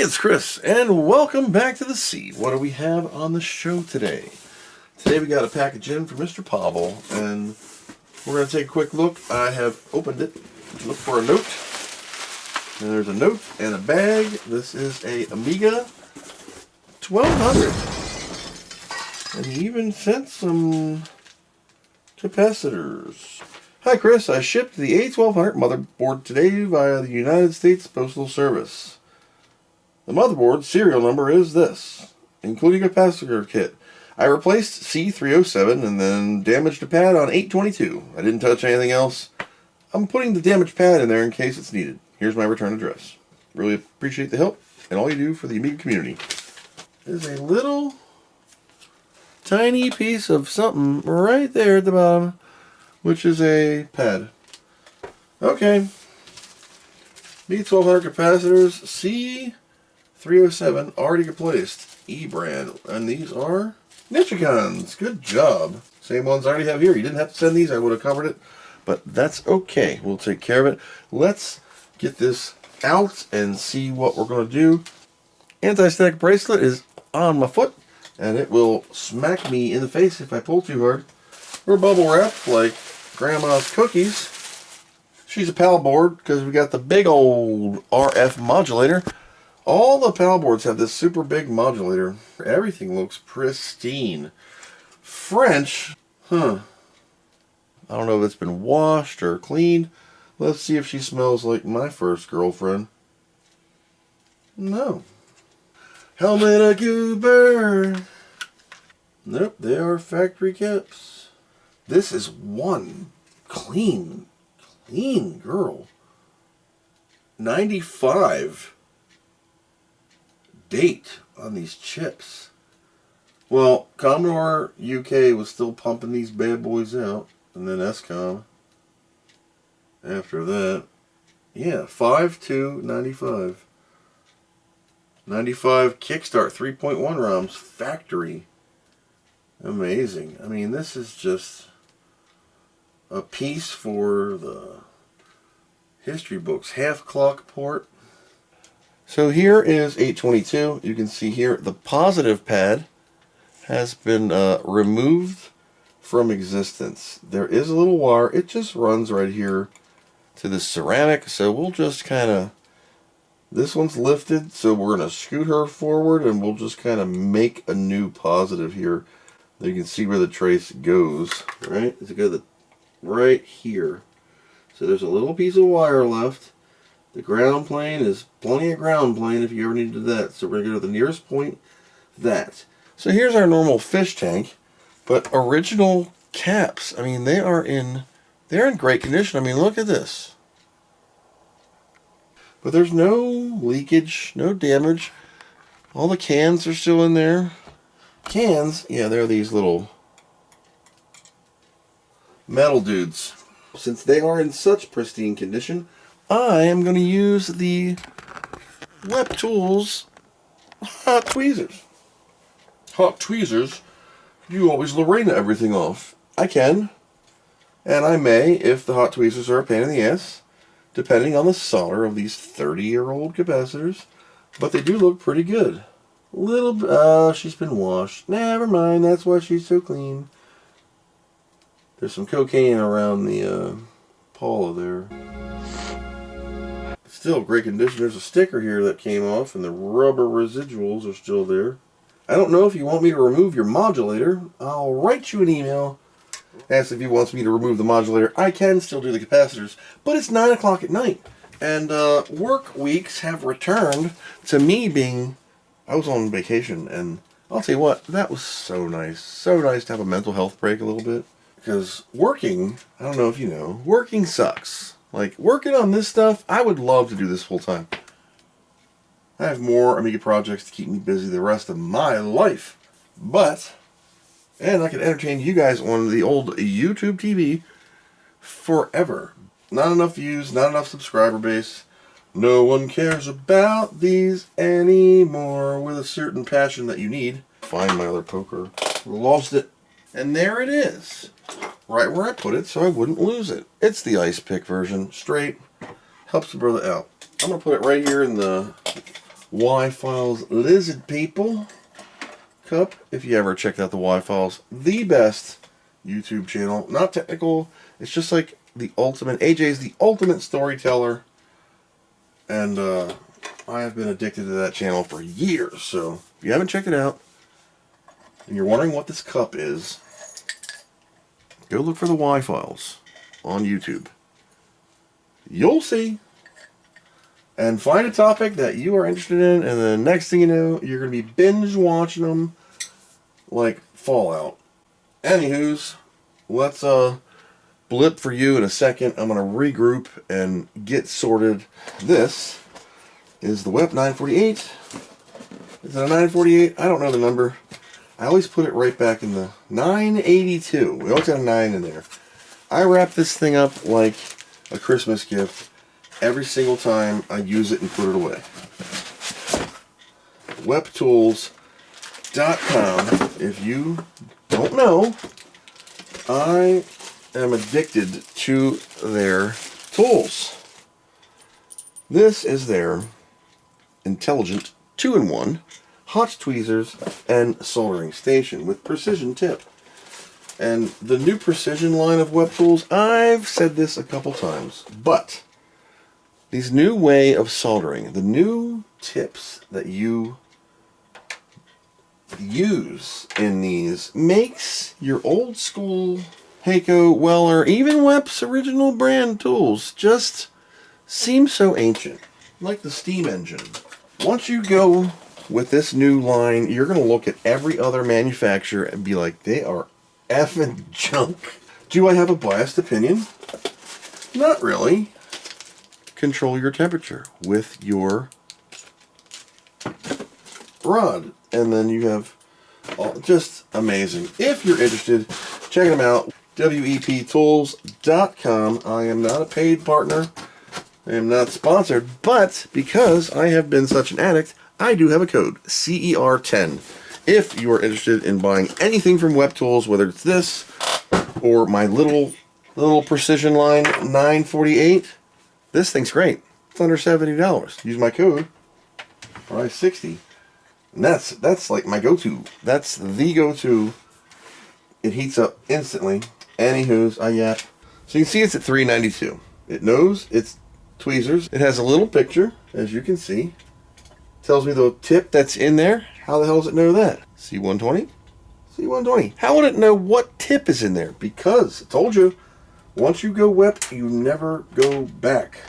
it's Chris, and welcome back to the Seed. What do we have on the show today? Today we got a package in from Mr. Pavel, and we're going to take a quick look. I have opened it to look for a note. And there's a note and a bag. This is a Amiga 1200. And he even sent some capacitors. Hi Chris, I shipped the A1200 motherboard today via the United States Postal Service. The motherboard serial number is this, including a capacitor kit. I replaced C307 and then damaged a pad on 822. I didn't touch anything else. I'm putting the damaged pad in there in case it's needed. Here's my return address. Really appreciate the help and all you do for the Amiga community. There's a little tiny piece of something right there at the bottom, which is a pad. Okay. B1200 capacitors, C307 already replaced. E-brand. And these are Nichicons. Good job. Same ones I already have here. You didn't have to send these. I would have covered it. But that's okay. We'll take care of it. Let's get this out and see what we're going to do. Anti-static bracelet is on my foot, and it will smack me in the face if I pull too hard. We're bubble wrapped like Grandma's cookies. She's a PAL board because we got the big old RF modulator. All the PAL boards have this super big modulator. Everything looks pristine. French, I don't know if it's been washed or cleaned. Let's see if she smells like my first girlfriend. No. Helmet of Goober. Nope, they are factory caps. This is one clean girl. 95 date on these chips. Well, Commodore UK was still pumping these bad boys out, and then SCOM after that. Yeah, 5/2/95. 95 Kickstart 3.1 ROMs, factory. Amazing. I mean, this is just a piece for the history books. Half clock port. So here is 822. You can see here the positive pad has been removed from existence. There is a little wire. It just runs right here to the ceramic. So we'll just kind of, this one's lifted, so we're going to scoot her forward and we'll just kind of make a new positive here. You can see where the trace goes, right? It's going right here. So there's a little piece of wire left. The ground plane is plenty of ground plane if you ever needed that. So we're going to go to the nearest point, that. So here's our normal fish tank, but original caps. I mean, they're in great condition. I mean, look at this. But there's no leakage, no damage. All the cans are still in there. Cans, yeah, they're these little metal dudes. Since they are in such pristine condition, I am going to use the WepTools Hot Tweezers. Hot Tweezers, you always Loreana everything off. I can, and I may, if the hot tweezers are a pain in the ass, depending on the solder of these 30-year-old capacitors, but they do look pretty good. Little bit, she's been washed. Never mind, that's why she's so clean. There's some cocaine around the paw there. Still great condition. There's a sticker here that came off, and the rubber residuals are still there. I don't know if you want me to remove your modulator. I'll write you an email. Ask if he wants me to remove the modulator. I can still do the capacitors, but it's 9 o'clock at night. And work weeks have returned to me being... I was on vacation, and I'll tell you what, that was so nice. So nice to have a mental health break a little bit. Because working, I don't know if you know, working sucks. Like, working on this stuff, I would love to do this full time. I have more Amiga projects to keep me busy the rest of my life. But, and I can entertain you guys on the old YouTube TV forever. Not enough views, not enough subscriber base. No one cares about these anymore with a certain passion that you need. Find my other poker. Lost it. And there it is. Right where I put it so I wouldn't lose it. It's the ice pick version. Straight. Helps the brother out. I'm going to put it right here in the Y-Files Lizard People cup. If you ever checked out the Y-Files, the best YouTube channel. Not technical. It's just like the ultimate. AJ's the ultimate storyteller. And I have been addicted to that channel for years. So if you haven't checked it out, and you're wondering what this cup is, go look for the Y-Files on YouTube. You'll see. And find a topic that you are interested in, and the next thing you know, you're going to be binge watching them like Fallout. Anywho's, let's blip for you in a second. I'm going to regroup and get sorted. This is the WEP 948. Is it a 948? I don't know the number. I always put it right back in the 982. We always have a 9 in there. I wrap this thing up like a Christmas gift every single time I use it and put it away. WepTools.com. If you don't know, I am addicted to their tools. This is their intelligent 2-in-1 hot tweezers and soldering station with precision tip. And the new precision line of WepTools, I've said this a couple times, but these new way of soldering, the new tips that you use in these makes your old school Heiko, Weller, even Wep's original brand tools just seem so ancient, like the steam engine. Once you go with this new line, you're going to look at every other manufacturer and be like, they are effing junk. Do I have a biased opinion? Not really. Control your temperature with your rod, and then you have just amazing. If you're interested, check them out. WepTools.com. I am not a paid partner. I am not sponsored, but because I have been such an addict, I do have a code, CER10. If you are interested in buying anything from WepTools, whether it's this or my little precision line 948, this thing's great. It's under $70. Use my code, price 60. And that's like my go-to. That's the go-to. It heats up instantly. Anywho's, I yap. So you can see it's at $3.92. It knows it's tweezers. It has a little picture, as you can see. Tells me the tip that's in there. How the hell does it know that? C120? C120. How would it know what tip is in there? Because, I told you, once you go Wep, you never go back.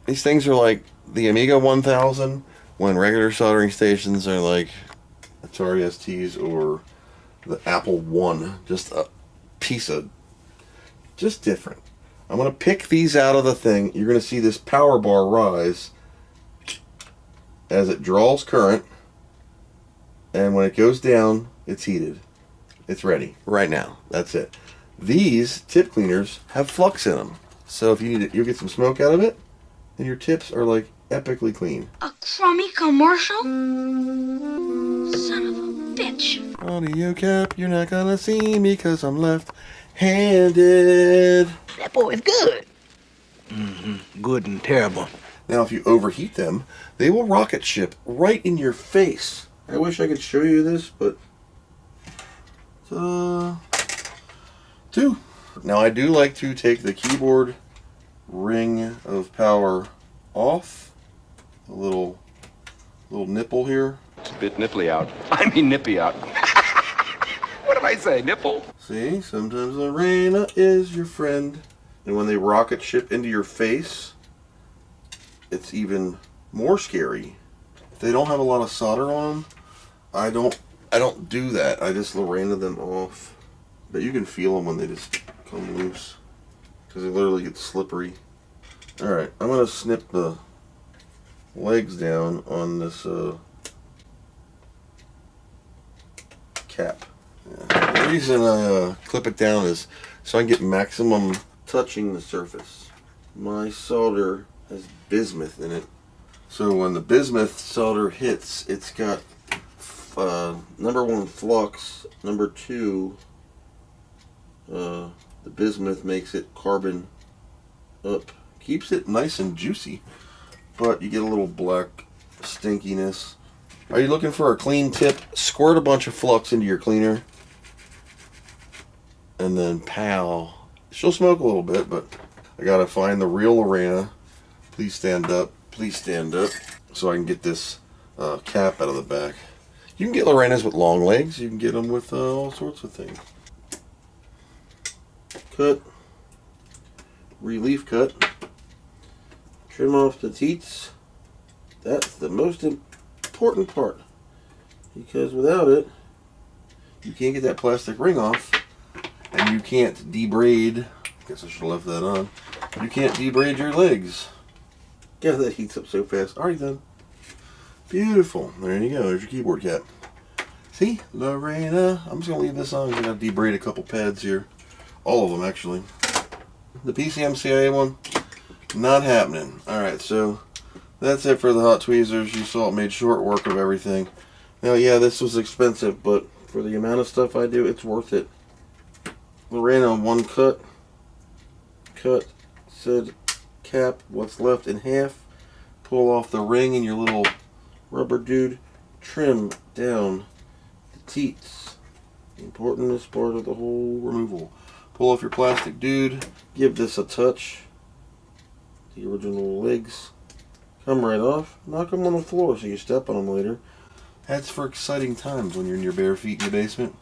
These things are like the Amiga 1000, when regular soldering stations are like Atari STs or the Apple I. Just a piece of, just different. I'm going to pick these out of the thing. You're going to see this power bar rise as it draws current, and when it goes down, it's heated. It's ready right now. That's it. These tip cleaners have flux in them, so if you need it, you'll get some smoke out of it, and your tips are like epically clean. A crummy commercial? Son of a bitch. Audio cap, you're not gonna see me because I'm left-handed. That boy is good. Mm-hmm. Good and terrible. Now, if you overheat them, they will rocket ship right in your face. I wish I could show you this, but two. Now, I do like to take the keyboard ring of power off. The little nipple here. It's a bit nipply out. I mean nippy out. What did I say, nipple? See, sometimes Loreana is your friend. And when they rocket ship into your face, it's even more scary. If they don't have a lot of solder on them, I don't do that. I just Loreana them off. But you can feel them when they just come loose, because they literally get slippery. Alright, I'm going to snip the legs down on this cap. Yeah. The reason I clip it down is so I can get maximum touching the surface. My solder has bismuth in it, so when the bismuth solder hits, it's got number 1 flux, number 2 the bismuth makes it carbon up, keeps it nice and juicy, but you get a little black stinkiness. Are you looking for a clean tip? Squirt a bunch of flux into your cleaner. And then pow. She'll smoke a little bit, but I gotta find the real Loreana. Please stand up. Please stand up. So I can get this cap out of the back. You can get Loreanas with long legs. You can get them with all sorts of things. Cut. Relief cut. Trim off the teats. That's the most important part. Because without it, you can't get that plastic ring off. And you can't debraid. I guess I should have left that on. You can't debraid your legs. God, that heats up so fast. Alright then. Beautiful. There you go. There's your keyboard cap. See? Loreana. I'm just going to leave this on. I'm going to debraid a couple pads here. All of them, actually. The PCMCIA one, not happening. Alright, so that's it for the hot tweezers. You saw it made short work of everything. Now, yeah, this was expensive, but for the amount of stuff I do, it's worth it. Loreana, one cut. Cut said cap what's left in half. Pull off the ring and your little rubber dude. Trim down the teats. The importantest part of the whole removal. Pull off your plastic dude. Give this a touch. The original legs come right off. Knock them on the floor so you step on them later. That's for exciting times when you're in your bare feet in the basement.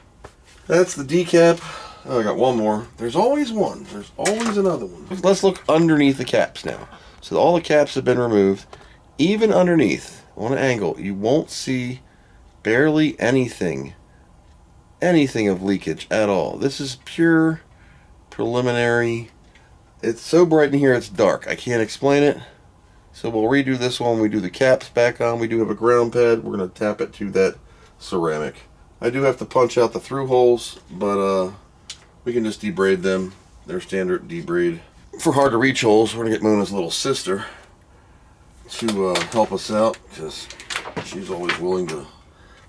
That's the decap. Oh, I got one more. There's always one. There's always another one. Let's look underneath the caps now. So all the caps have been removed. Even underneath, on an angle, you won't see barely anything of leakage at all. This is pure preliminary. It's so bright in here it's dark. I can't explain it. So we'll redo this one. We do the caps back on. We do have a ground pad. We're going to tap it to that ceramic. I do have to punch out the through holes, but we can just debraid them. They're standard debraid. For hard to reach holes, we're going to get Mona's little sister to help us out, because she's always willing to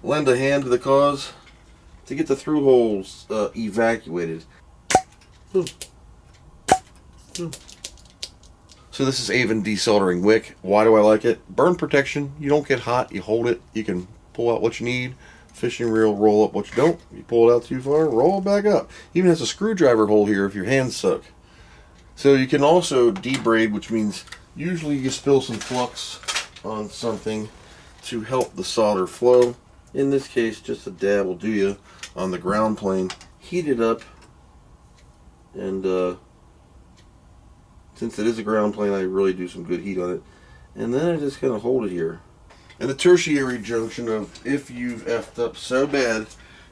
lend a hand to the cause to get the through holes evacuated. So this is Aven desoldering wick. Why do I like it? Burn protection. You don't get hot. You hold it. You can pull out what you need. Fishing reel, roll up what you don't. You pull it out too far, roll it back up. Even has a screwdriver hole here if your hands suck. So you can also debraid, which means usually you spill some flux on something to help the solder flow. In this case, just a dab will do you on the ground plane. Heat it up, and since it is a ground plane, I really do some good heat on it. And then I just kind of hold it here. And the tertiary junction of if you've effed up so bad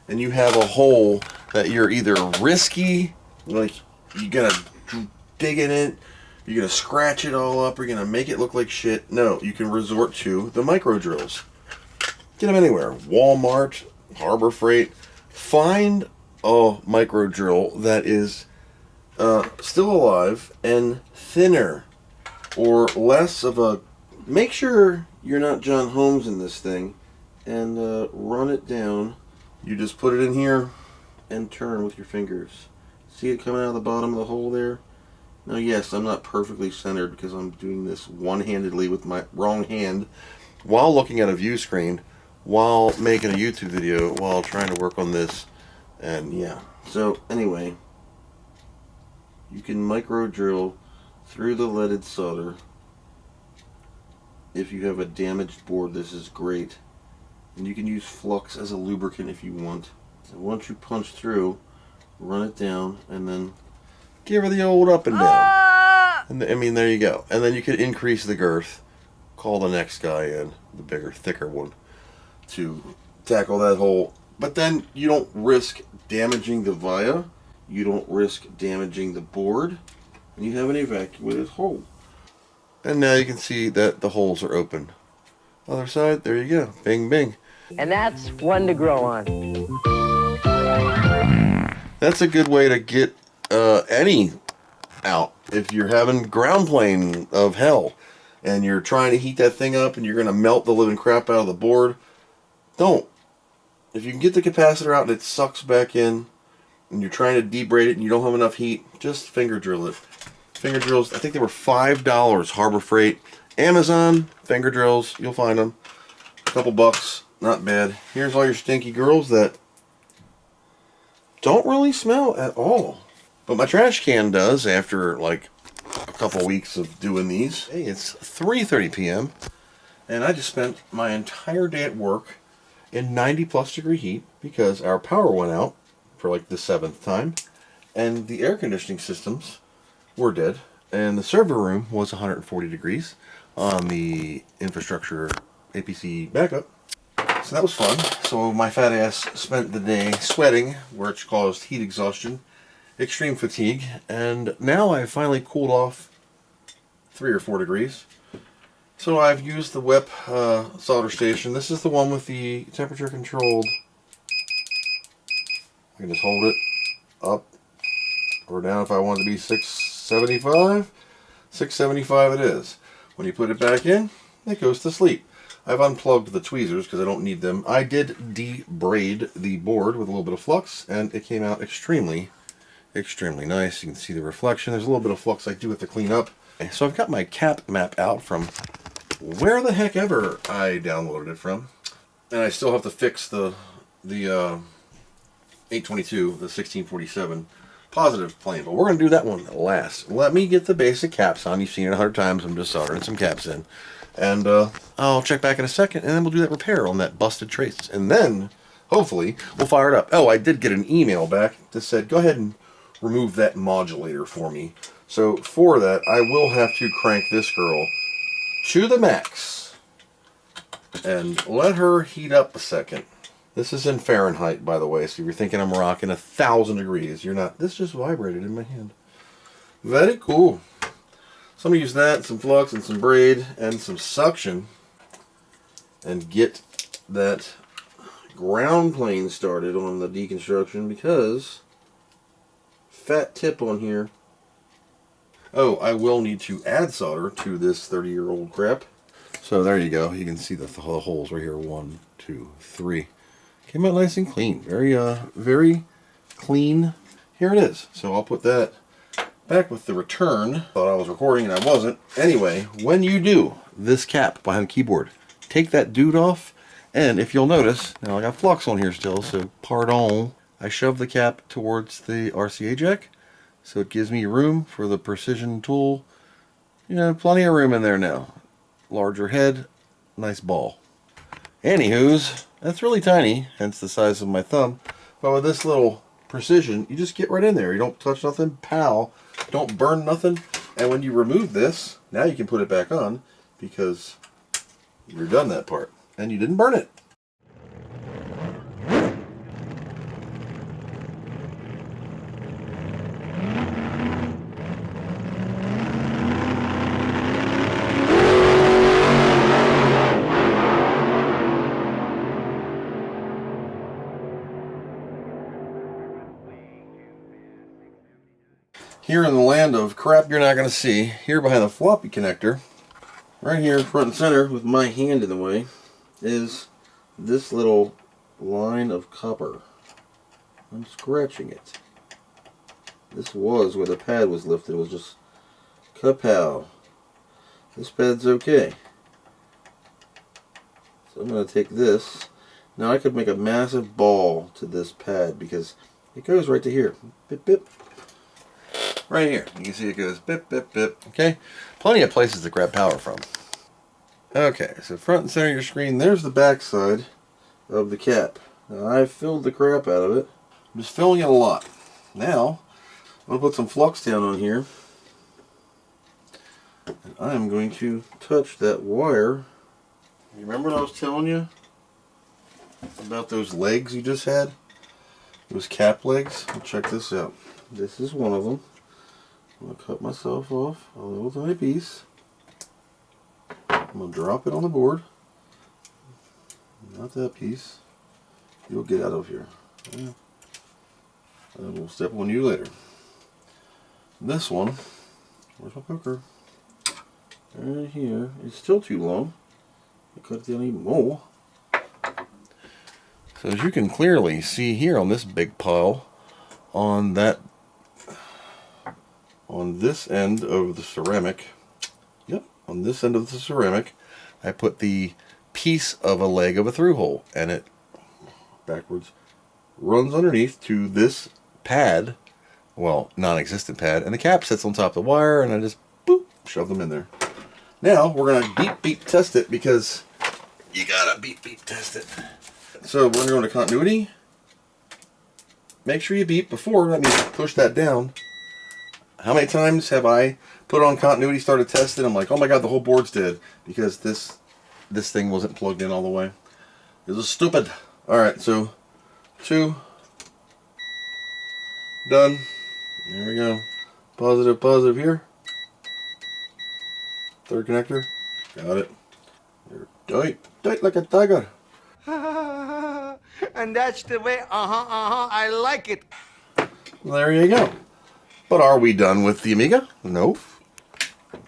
and you have a hole that you're either risky, like you're gonna dig in it, you're gonna scratch it all up, or you're gonna make it look like shit. No, you can resort to the micro drills. Get them anywhere. Walmart, Harbor Freight. Find a micro drill that is still alive and thinner, or less of a. Make sure you're not John Holmes in this thing, and run it down. You just put it in here and turn with your fingers. See it coming out of the bottom of the hole there? Now, yes, I'm not perfectly centered because I'm doing this one-handedly with my wrong hand while looking at a view screen, while making a YouTube video, while trying to work on this, and yeah. So anyway, you can micro drill through the leaded solder. If you have a damaged board, this is great. And you can use flux as a lubricant if you want. So once you punch through, run it down, and then give her the old up and down. And I mean, there you go. And then you could increase the girth. Call the next guy in, the bigger, thicker one, to tackle that hole. But then you don't risk damaging the via. You don't risk damaging the board. And you have an evacuated hole. And now you can see that the holes are open. Other side, there you go. Bing, bing. And that's one to grow on. That's a good way to get any out. If you're having ground plane of hell and you're trying to heat that thing up and you're going to melt the living crap out of the board, don't. If you can get the capacitor out and it sucks back in and you're trying to debraid it and you don't have enough heat, just finger drill it. Finger drills, I think they were $5, Harbor Freight. Amazon, finger drills, you'll find them. Couple bucks, not bad. Here's all your stinky girls that don't really smell at all. But my trash can does after like a couple weeks of doing these. Hey, it's 3:30 p.m. and I just spent my entire day at work in 90+ degree heat because our power went out for like the 7th time and the air conditioning systems were dead and the server room was 140 degrees on the infrastructure APC backup. So that was fun. So my fat ass spent the day sweating, which caused heat exhaustion, extreme fatigue, and now I've finally cooled off 3 or 4 degrees. So I've used the WEP solder station. This is the one with the temperature controlled. I can just hold it up or down if I want it to be 675. 675 it is. When you put it back in, it goes to sleep. I've unplugged the tweezers because I don't need them. I did de-braid the board with a little bit of flux, and it came out extremely nice. You can see the reflection. There's a little bit of flux I do have to clean up. So I've got my cap map out from where the heck ever I downloaded it from. And I still have to fix the 822, the 1647 positive plane. But we're going to do that one last. Let me get the basic caps on. You've seen it 100 times. I'm just soldering some caps in. And I'll check back in a second, and then we'll do that repair on that busted trace. And then, hopefully, we'll fire it up. Oh, I did get an email back that said, go ahead and remove that modulator for me. So for that, I will have to crank this girl to the max and let her heat up a second. This is in Fahrenheit, by the way, so if you're thinking I'm rocking 1,000 degrees, you're not. This just vibrated in my hand. Very cool. So I'm going to use that, some flux, and some braid, and some suction, and get that ground plane started on the deconstruction, because fat tip on here. Oh, I will need to add solder to this 30-year-old crap. So there you go. You can see the holes right here. 1, 2, 3. Came out nice and clean. Very clean. Here it is. So I'll put that back with the return. Thought I was recording and I wasn't. Anyway, when you do this cap behind the keyboard, take that dude off, and if you'll notice, now I got flux on here still, so pardon. I shove the cap towards the RCA jack, so it gives me room for the precision tool. You know, plenty of room in there now. Larger head, nice ball. Anywho's, that's really tiny, hence the size of my thumb. But with this little precision, you just get right in there. You don't touch nothing, pow. Don't burn nothing. And when you remove this, now you can put it back on because you're done that part. And you didn't burn it. Here in the land of crap you're not going to see, here behind the floppy connector, right here front and center with my hand in the way, is this little line of copper. I'm scratching it. This was where the pad was lifted. It was just kapow. This pad's okay. So I'm going to take this. Now I could make a massive ball to this pad because it goes right to here. Bip, bip. Right here. You can see it goes bip, bip, bip. Okay? Plenty of places to grab power from. Okay, so front and center of your screen, there's the back side of the cap. Now I've filled the crap out of it. I'm just filling it a lot. Now, I'm going to put some flux down on here. And I'm going to touch that wire. You remember what I was telling you about those legs you just had? Those cap legs? Well, check this out. This is one of them. I'm going to cut myself off a little tiny piece. I'm going to drop it on the board. Not that piece. You'll get out of here. Yeah. And we'll step on you later. This one, where's my poker? Right here. It's still too long. I cut it down even more. So as you can clearly see here on this big pile, on this end of the ceramic, yep, on this end of the ceramic, I put the piece of a leg of a through hole, and it backwards runs underneath to this pad, well, non-existent pad, and the cap sits on top of the wire, and I just boop, shove them in there. Now we're gonna beep test it, because you gotta beep test it. So we're going to continuity. Make sure you beep before. That means push that down. How many times have I put on continuity, started testing, I'm like, oh my god, the whole board's dead, because this thing wasn't plugged in all the way. This is stupid. Alright, so 2 done. There we go. Positive here. Third connector. Got it. You're tight like a tiger. And that's the way, I like it. There you go. But are we done with the Amiga? No.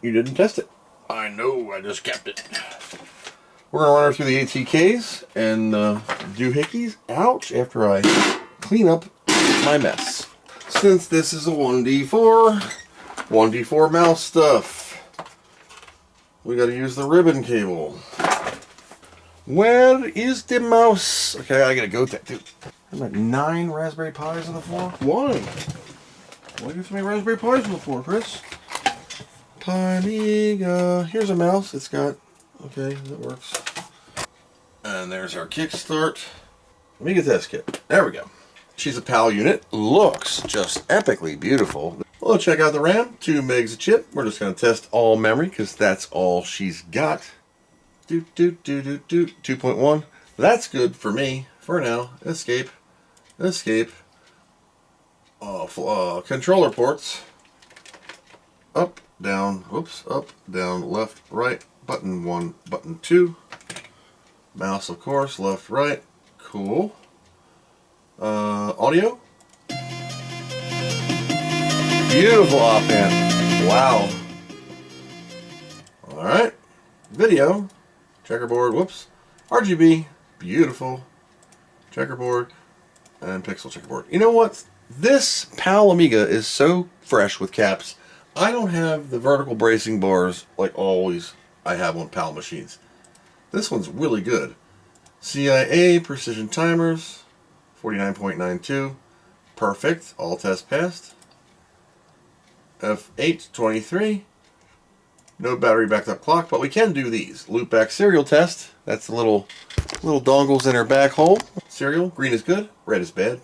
You didn't test it. I know, I just kept it. We're going to run her through the ATKs and do hickeys. Ouch, after I clean up my mess. Since this is a 1D4 mouse stuff, we got to use the ribbon cable. Where is the mouse? Okay, I got to go tattoo. There's like 9 Raspberry Pis on the floor. Why? Why do you have so many Raspberry Pis on the floor, Chris? Amiga. Here's a mouse. It's got... Okay, that works. And there's our kickstart Amiga test kit. There we go. She's a PAL unit. Looks just epically beautiful. Well, check out the RAM. 2 megs of chip. We're just going to test all memory, because that's all she's got. 2.1. That's good for me for now. Escape. Controller ports. Up, down, whoops, up, down, left, right. Button 1, button 2. Mouse, of course, left, right. Cool. Audio. Beautiful op-amp. Wow. Alright. Video. Checkerboard, whoops. RGB, beautiful. Checkerboard, and pixel checkerboard. You know what? This PAL Amiga is so fresh with caps. I don't have the vertical bracing bars like always I have on PAL machines. This one's really good. CIA, precision timers, 49.92. Perfect, all tests passed. F823. No battery backed up clock, but we can do these. Loopback serial test. That's the little dongles in her back hole. Serial, green is good, red is bad.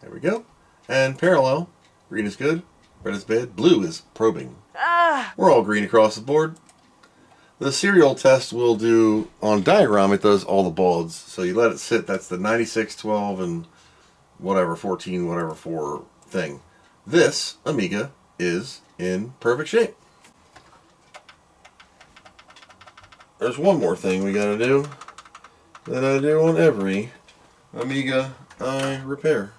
There we go. And parallel, green is good, red is bad, blue is probing. We're all green across the board. The serial test will do, on diagram, it does all the bauds. So you let it sit, that's the 96, 12, and whatever, 14, whatever, 4 thing. This Amiga is in perfect shape. There's one more thing we gotta do that I do on every Amiga I repair.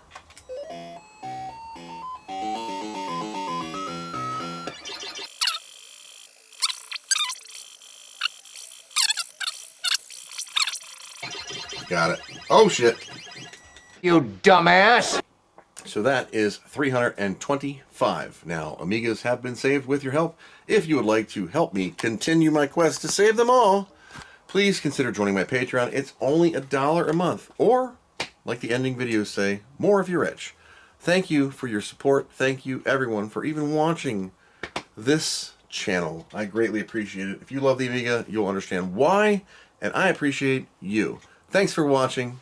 Got it. Oh shit. You dumbass. So that is 325. Now, Amigas have been saved with your help. If you would like to help me continue my quest to save them all, please consider joining my Patreon. It's only $1 a month. Or, like the ending videos say, more if you're rich. Thank you for your support. Thank you, everyone, for even watching this channel. I greatly appreciate it. If you love the Amiga, you'll understand why, and I appreciate you. Thanks for watching,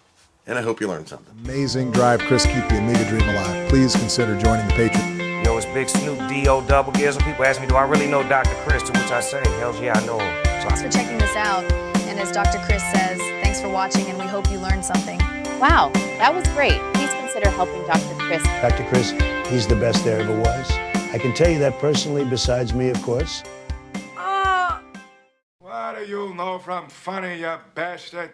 and I hope you learned something. Amazing drive, Chris. Keep the Amiga dream alive. Please consider joining the Patreon. Yo, it's Big Snoop, D.O. Double Gears. When people ask me, do I really know Dr. Chris? To which I say, hell yeah, I know him. Thanks for checking this out. And as Dr. Chris says, thanks for watching, and we hope you learned something. Wow, that was great. Please consider helping Dr. Chris. Dr. Chris, he's the best there ever was. I can tell you that personally, besides me, of course. What do you know from funny, you bastard?